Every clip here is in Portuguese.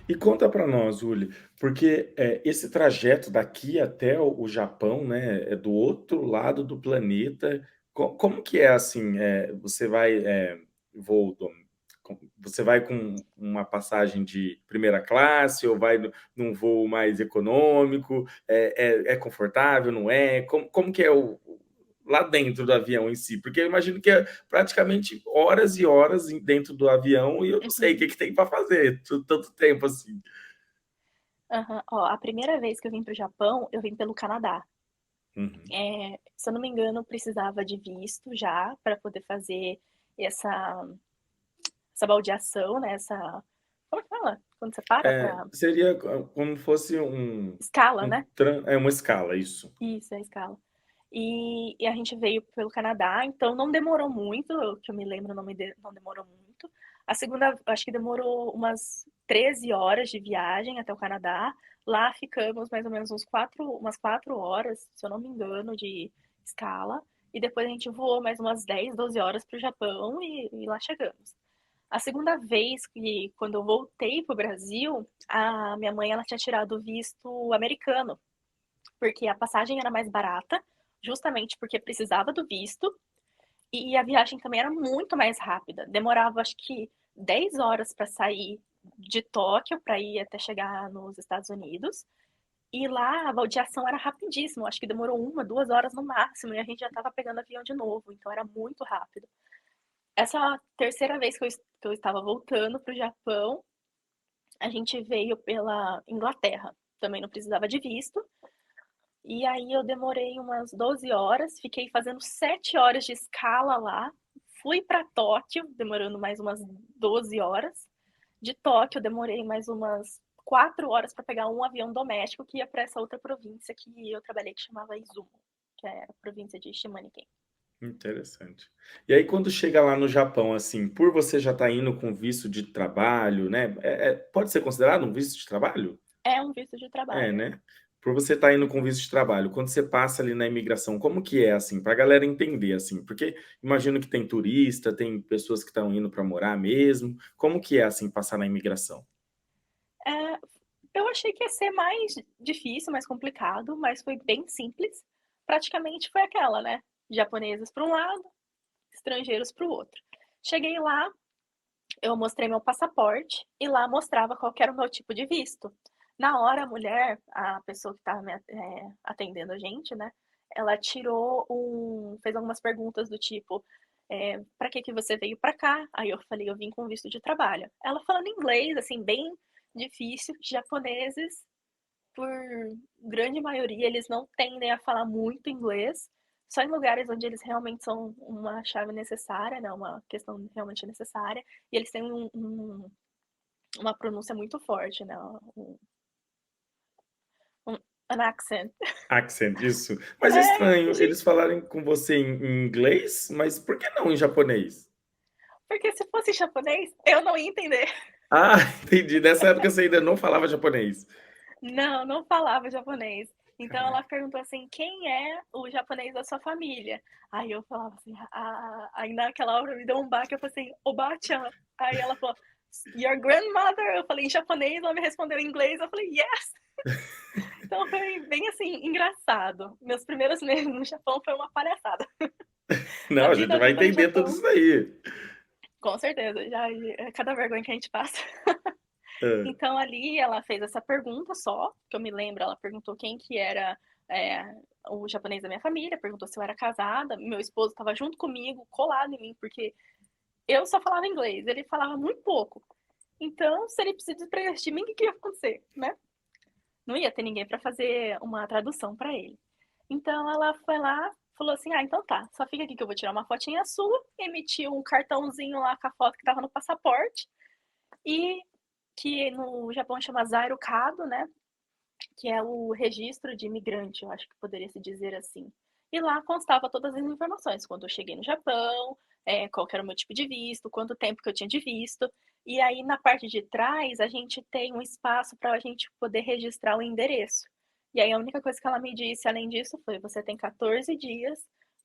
E conta para nós, Uli, porque, esse trajeto daqui até o Japão, né, é do outro lado do planeta. Como que é, assim, você vai, voo dom você vai com uma passagem de primeira classe ou vai num voo mais econômico? É confortável, não é? Como que é o lá dentro do avião em si? Porque eu imagino que é praticamente horas e horas dentro do avião e eu não sei o que Uhum. que tem para fazer tanto tempo assim. Aham. Ó, a primeira vez que eu vim para o Japão, eu vim pelo Canadá. Uhum. Se eu não me engano, precisava de visto já para poder fazer essa, essa baldeação, né? Como que fala? Quando você para para Seria como fosse escala, né? uma escala, isso. Isso, é a escala. E a gente veio pelo Canadá, então não demorou muito, que eu me lembro, não demorou muito. A segunda, acho que demorou umas 13 horas de viagem até o Canadá. Lá ficamos mais ou menos umas 4 horas, se eu não me engano, de escala. E depois a gente voou mais umas 10, 12 horas para o Japão e lá chegamos. A segunda vez que, quando eu voltei para o Brasil, a minha mãe ela tinha tirado o visto americano, porque a passagem era mais barata, justamente porque precisava do visto, e a viagem também era muito mais rápida. Demorava, acho que, 10 horas para sair de Tóquio para ir até chegar nos Estados Unidos. E lá a baldeação era rapidíssimo, acho que demorou 1, 2 horas no máximo, e a gente já estava pegando avião de novo, então era muito rápido. Essa é a terceira vez que eu estava voltando para o Japão. A gente veio pela Inglaterra, também não precisava de visto. E aí eu demorei umas 12 horas, fiquei fazendo 7 horas de escala lá. Fui para Tóquio, demorando mais umas 12 horas. De Tóquio, demorei mais umas 4 horas para pegar um avião doméstico que ia para essa outra província que eu trabalhei, que chamava Izumo, que é a província de Shimaniken. Interessante. E aí quando chega lá no Japão, assim, por você já estar indo com visto de trabalho, né, pode ser considerado um visto de trabalho? É um visto de É, trabalho. né. Por você estar indo com Uhum. visto de trabalho, quando você passa ali na imigração, como que é, assim, pra galera entender, assim? Porque imagino que tem turista, tem pessoas que estão indo para morar mesmo. Como que é, assim, passar na imigração? É, eu achei que ia ser mais difícil, mais complicado, mas foi bem simples. Praticamente foi aquela, né? Japoneses para um lado, estrangeiros para o outro. Cheguei lá, eu mostrei meu passaporte e lá mostrava qual que era o meu tipo de visto. Na hora, a mulher, a pessoa que estava atendendo a gente, né? Ela fez algumas perguntas do tipo, para que você veio para cá? Aí eu falei, eu vim com visto de trabalho. Ela falando inglês, assim, bem difícil. Japoneses, por grande maioria, eles não tendem a falar muito inglês, só em lugares onde eles realmente são uma chave necessária, né, uma questão realmente necessária, e eles têm uma pronúncia muito forte, né, um an accent. Accent, isso. Mas é É, estranho eles falarem com você em inglês, mas por que não em japonês? porque se fosse japonês, eu não ia entender. Ah, entendi. Nessa época você ainda não falava japonês. Não, não falava japonês. Então ela Caraca. perguntou assim: quem é o japonês da sua família? Aí eu falava assim, aí naquela hora me deu um baque, eu falei assim, Oba-chan. Aí ela falou, Your grandmother? Eu falei em japonês, ela me respondeu em inglês, eu falei, yes! Então foi bem assim, engraçado. Meus primeiros meses no Japão foi uma palhaçada. A Não, a gente vida, a vai vida no entender tudo Japão, isso aí. com certeza, já é cada vergonha que a gente passa. Hã. Então ali ela fez essa pergunta só, que eu me lembro, ela perguntou quem que era é, o japonês da minha família, perguntou se eu era casada, meu esposo estava junto comigo, colado em mim, porque eu só falava inglês, ele falava muito pouco. Então, se ele precisasse de mim, o que ia acontecer, né? Não ia ter ninguém para fazer uma tradução para ele. Então ela foi lá, falou assim: ah, então tá, só fica aqui que eu vou tirar uma fotinha sua, emitiu um cartãozinho lá com a foto que estava no passaporte, e que no Japão chama Zairo Kado, né? Que é o registro de imigrante, eu acho que poderia se dizer assim. E lá constava todas as informações, quando eu cheguei no Japão, qual era o meu tipo de visto, quanto tempo que eu tinha de visto. E aí na parte de trás a gente tem um espaço para a gente poder registrar o endereço. E aí a única coisa que ela me disse além disso foi: você tem 14 dias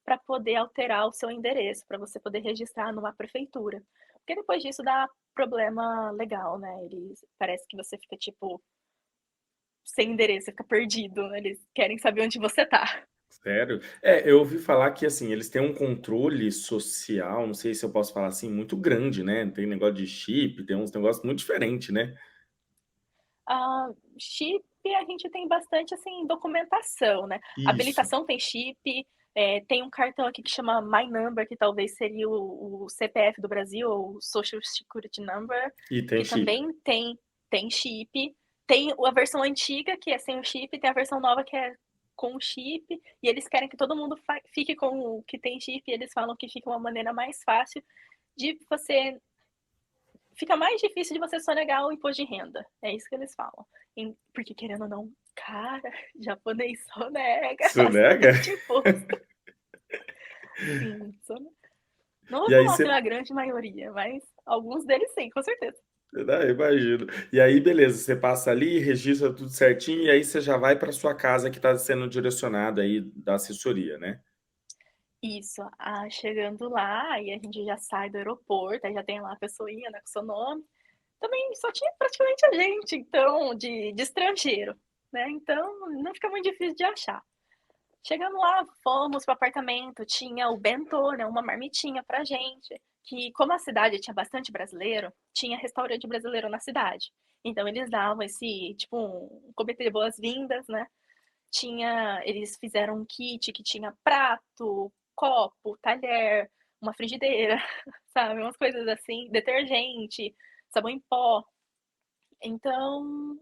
para poder alterar o seu endereço, para você poder registrar numa prefeitura. Porque depois disso dá problema legal, né, eles parece que você fica, tipo, sem endereço, você fica perdido, né, eles querem saber onde você tá. Sério? É, eu ouvi falar que, assim, eles têm um controle social, não sei se eu posso falar assim, muito grande, né, tem negócio de chip, tem uns negócios muito diferente, né. Ah, chip a gente tem bastante, assim, documentação, né. Isso. Habilitação tem chip, tem um cartão aqui que chama My Number, que talvez seria o CPF do Brasil, ou Social Security Number, E tem que chip. também tem chip. Tem a versão antiga, que é sem o chip, tem a versão nova que é com o chip, e eles querem que todo mundo fique com o que tem chip, e eles falam que fica uma maneira mais fácil de você fica mais difícil de você sonegar o imposto de renda. É isso que eles falam. Porque, querendo ou não, cara, japonês sonega Sonega? bastante imposto. Sim, não vou E aí falar que é você a grande maioria, mas alguns deles sim, com certeza. ah, imagino. E aí beleza, você passa ali, registra tudo certinho, e aí você já vai para sua casa que está sendo direcionada aí da assessoria, né? Isso, chegando lá, aí a gente já sai do aeroporto, aí já tem lá a pessoinha, né, com seu nome. Também só tinha praticamente a gente, então, de estrangeiro, né? Então não fica muito difícil de achar. Chegando lá, fomos pro apartamento, tinha o bentô, né, uma marmitinha pra gente, que como a cidade tinha bastante brasileiro, tinha restaurante brasileiro na cidade. Então eles davam esse, tipo, um comitê de boas-vindas, né? Eles fizeram um kit que tinha prato, copo, talher, uma frigideira, sabe? Umas coisas assim, detergente, sabão em pó. Então,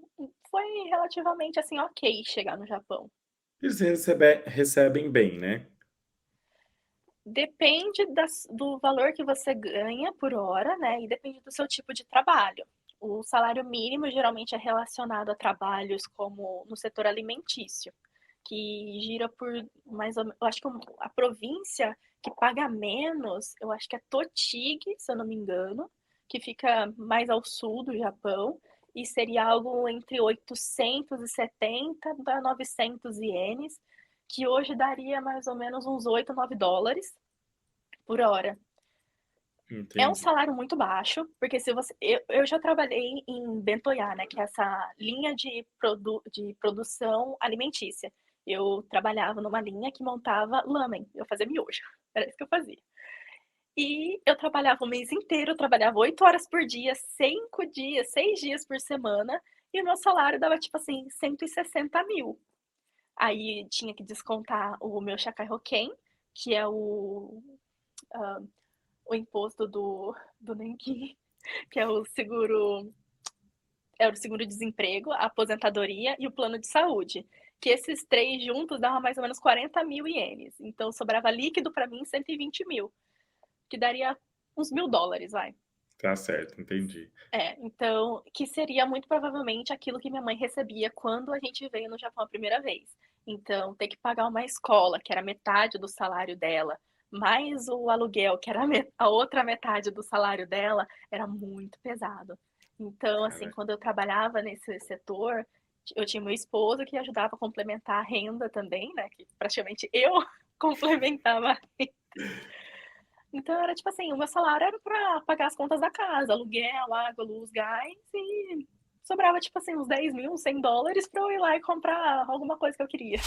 foi relativamente assim, ok chegar no Japão. Eles recebem bem, né? Depende do valor que você ganha por hora, né? E depende do seu tipo de trabalho. O salário mínimo geralmente é relacionado a trabalhos como no setor alimentício, que gira por mais ou menos. Eu acho que a província que paga menos, eu acho que é Tochigi, se eu não me engano, que fica mais ao sul do Japão, e seria algo entre 870 a 900 ienes, que hoje daria mais ou menos uns 8, 9 dólares por hora. É um Entendi. salário muito baixo, porque se você. Eu já trabalhei em Bentoyá, né? Que é essa linha de produção alimentícia. Eu trabalhava numa linha que montava lamen. Eu fazia miojo. Era isso que eu fazia. E eu trabalhava o mês inteiro, eu trabalhava 8 horas por dia, 5 dias, 6 dias por semana, e o meu salário dava tipo assim, 160 mil. Aí tinha que descontar o meu Shakai Hoken, que é ah, o imposto do Nenki, que é o seguro-desemprego, a aposentadoria e o plano de saúde. Que esses três juntos davam mais ou menos 40 mil ienes. Então sobrava líquido para mim 120 mil, que daria uns US$ 1.000, vai. Tá certo, entendi. Então, que seria muito provavelmente aquilo que minha mãe recebia quando a gente veio no Japão a primeira vez. Então, ter que pagar uma escola, que era metade do salário dela, mais o aluguel, que era a outra metade do salário dela, era muito pesado. Então, assim, Cara, quando eu trabalhava nesse setor, eu tinha meu esposo que ajudava a complementar a renda também, né? Que praticamente eu complementava. Então era tipo assim, o meu salário era pra pagar as contas da casa, aluguel, água, luz, gás, e sobrava tipo assim uns 10 mil, uns 100 dólares pra eu ir lá e comprar alguma coisa que eu queria.